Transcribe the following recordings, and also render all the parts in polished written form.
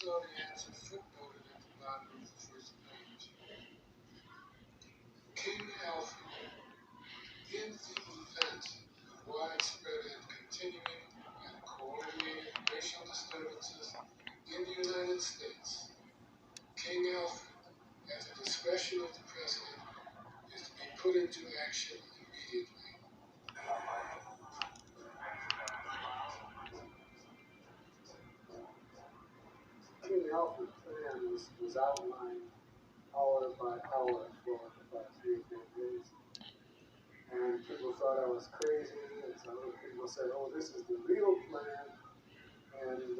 saw the answer footnoted at the bottom of the first page. King Alfred, in the event of widespread and continuing and coordinated racial disturbances in the United States, King Alfred, at the discretion of the President, is to be put into action immediately. King Alfred's plan was outlined hour by hour for about 3 or 4 days. And people thought I was crazy, and some other people said, oh, this is the real plan. And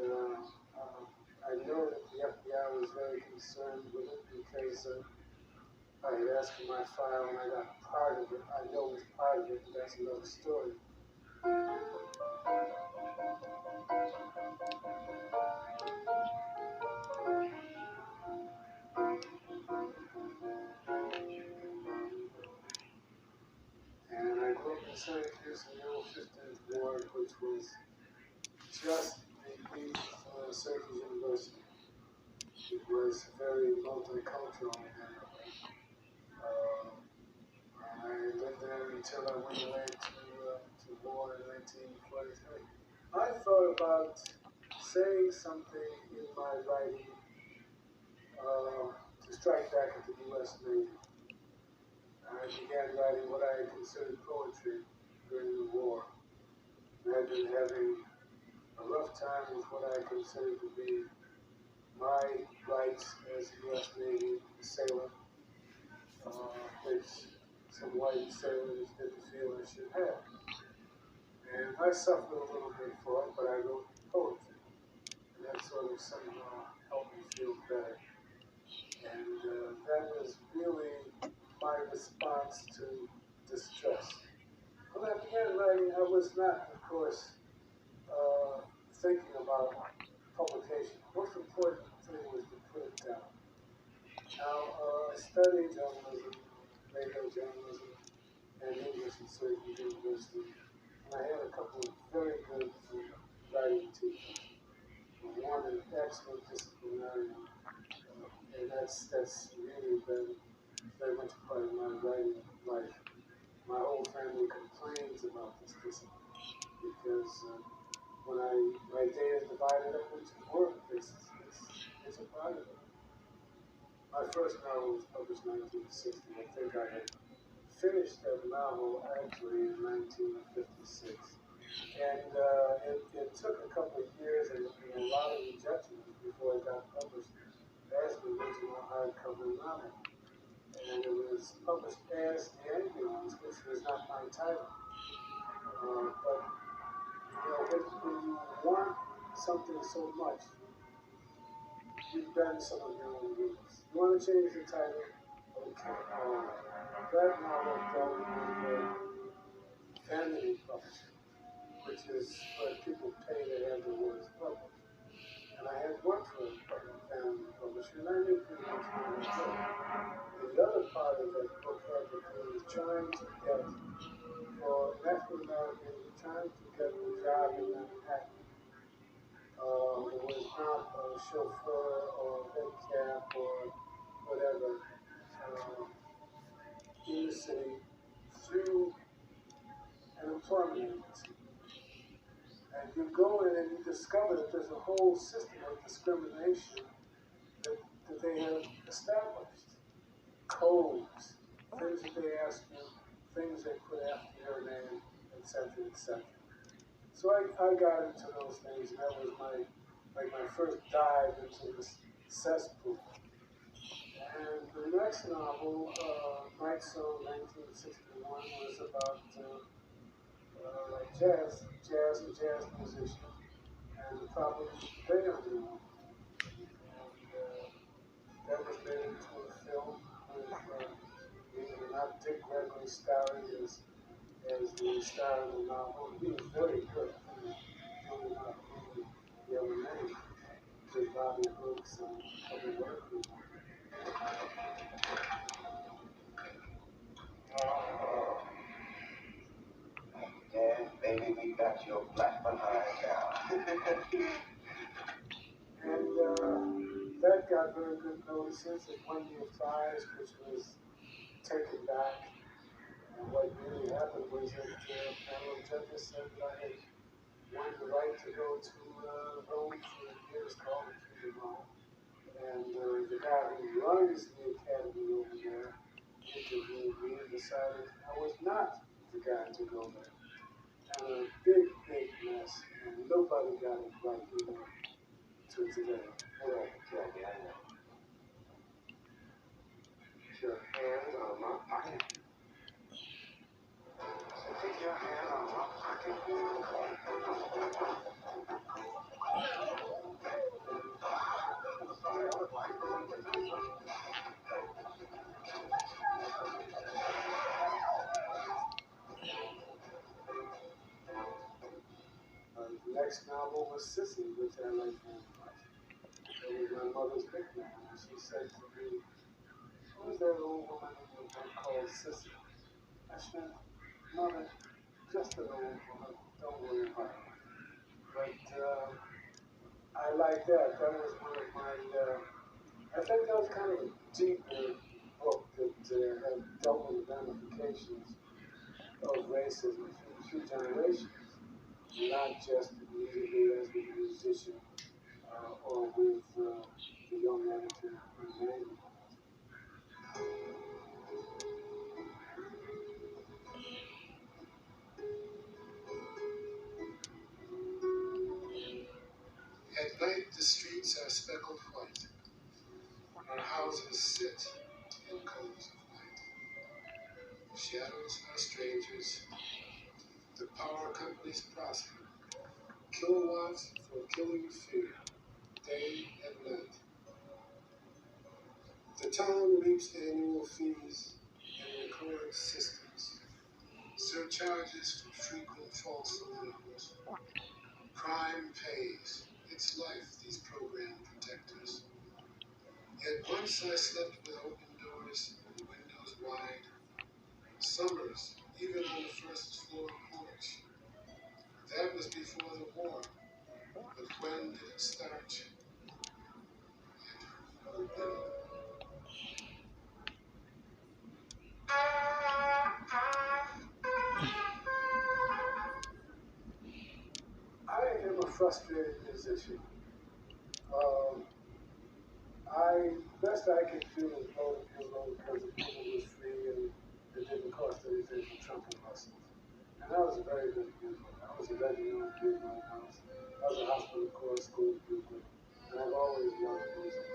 I know that the FBI was very concerned with it because I had asked for my file and I got part of it. I know it was part of it, but that's another story. And I grew up in Syracuse in the old 15th Ward, which was just beneath Syracuse University. It was very multicultural neighborhood. I lived there until I went away to war in 1943. I thought about saying something in my writing to strike back at the U.S. Navy. I began writing what I considered poetry during the war. I had been having a rough time with what I considered to be my rights as a U.S. Navy sailor, which some white sailors didn't feel I should have. And I suffered a little bit for it, but I wrote poetry. And that sort of somehow helped me feel better. And that was really my response to distress. When I began writing, I was not, of course, thinking about publication. The most important thing was to put it down. Now, I studied journalism, radio journalism, and English at Syracuse University. And I had a couple of very good writing teachers. One an excellent disciplinarian, and that's really been very much a part of my writing life. My whole family complains about this discipline because when my day is divided up into work, it's a part of it. My first novel was published in 1960. I think I had finished that novel actually in 1956. And it took a couple of years and a lot of rejections before it got published as the original hardcover novel. And it was published as The Angry Ones, which was not my title. But, when you want something so much, you bend some of your own rules. You want to change the title, okay. That novel dealt with vanity publishing, which is where people pay to have their works published. And I had worked for a family publisher, and I knew pretty much what I was doing. And the other part of that book had to do with trying to get, for an African American, trying to get a job in Manhattan. It was not a chauffeur or a head cap or whatever in the city through an employment agency. And you go in and you discover that there's a whole system of discrimination that they have established. Codes, things that they ask you, things they put after your name, etc., etc. So I got into those things, and that was my first dive into this cesspool. And the next novel, Night Song 1961, was about jazz and jazz musicians and the problems they are doing. And that was made into a film with, not Dick Gregory starring as the star of the novel. He was very good. Really not really the other name. Did Bobby Brooks and other work with him. Yeah, baby, we got your black behind now. And that got very good notices. It won me a prize, which was taken back. And what really happened was that panel of judges said that I had won the right to go to Rome for a year's college in Rome. And the guy who runs the academy over there interviewed me and decided I was not the guy to go there. And a big, big mess. And nobody got it right, to today. Right, Jackie, I know. Your hand on my pocket. So take your hand on my pocket. The next novel was Sissie, which I liked very much. It was my mother's nickname. And she said to me, "Who's that old woman in your book called Sissie?" I said, "Mother, just an old woman. Don't worry about it." But I like that. That was one of my, I think that was kind of a deeper book that had dealt with the ramifications of racism through generations, not just immediately as with the musician or with the young editor who made it. At night, the streets are speckled white. Our houses sit in cones of light. Shadows are strangers. The power companies prosper. Kilowatts for killing fear, day and night. The town reaps annual fees and records systems. Surcharges for frequent false alarms. Crime pays. It's life, these program protectors. Yet once I slept with open doors and windows wide. Summers, even on the first floor porch. That was before the war. But when did it start? And who did it? I am a frustrated musician. Best I could do was blow the bugle because the bugle was free and it didn't cost anything for trumpet lessons. And I was a very good bugler. I was a regimental bugler. I was a hospital corps school bugler. And I've always loved music.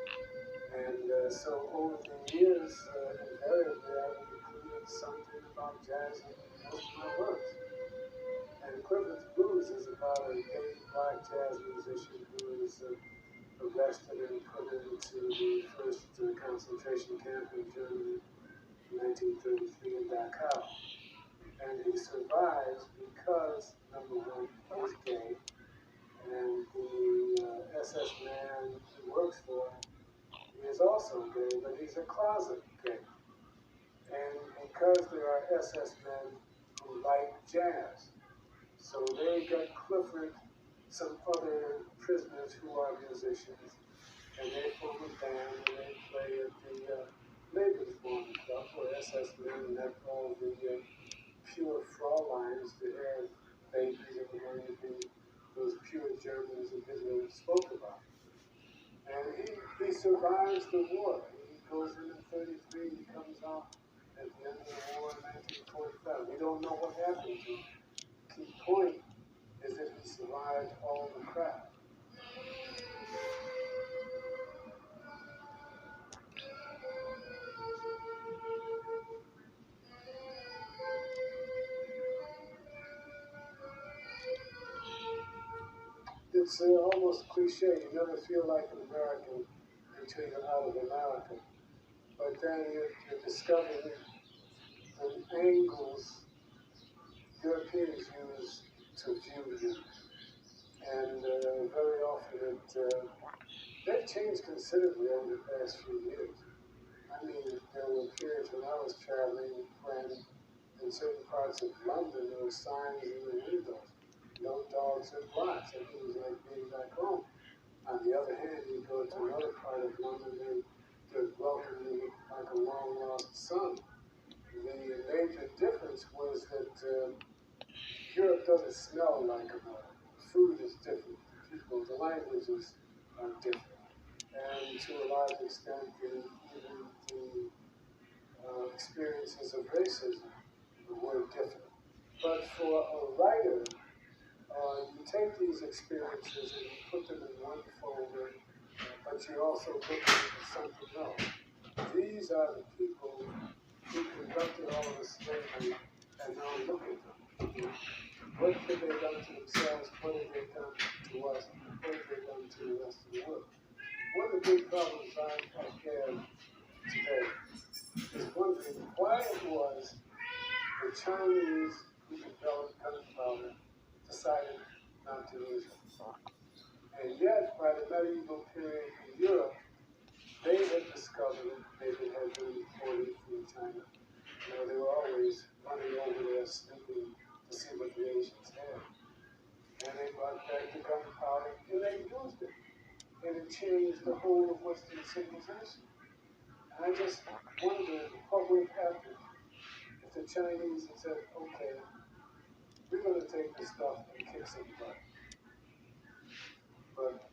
And so over the years, invariably I've included something about jazz in most of my works. And Clifford's Blues is about a gay black jazz musician who is arrested and put into the first concentration camp in Germany in 1933 in Dachau. And he survives because, number one, he's gay, and the SS man he works for is also gay, but he's a closet gay. And because there are SS men who like jazz, so they got Clifford, some other prisoners who are musicians, and they form a band and they play at the Lebensborn Club where SS men met all the pure Fräuleins, the Arab babies that were going to be those pure Germans that Hitler spoke about. And he survives the war. He goes in 33, he comes out at the end of the war in 1945. We don't know what happened to him. Key point is that he survived all the crap. It's almost cliche. You never feel like an American until you're out of America. But then you're discovering the angles Europeans use to view you. And very often they've changed considerably over the past few years. I mean, there were periods when I was traveling when in certain parts of London there were signs in the windows, no dogs or blocks. And it was like being back home. On the other hand, you go to another part of London to welcome me like a long lost son. The major difference was that Europe doesn't smell like America. Food is different. The languages are different. And to a large extent, even the experiences of racism were different. But for a writer, you take these experiences and you put them in one folder, but you're also looking for something else. These are the people who conducted all of the slavery, and now look at them. What have they done to themselves? What have they done to us? What have they done to the rest of the world? One of the big problems I have today is wondering why it was the Chinese who developed gunpowder decided not to use it. And yet, by the medieval period in Europe, they had discovered it. Maybe it had been imported from China. They were always running over there, snooping to see what the Asians had. And they brought back the gunpowder, and they used it. And it changed the whole of Western civilization. And I just wondered what would have happened if the Chinese had said, okay, we're going to take this stuff and kick some butt. But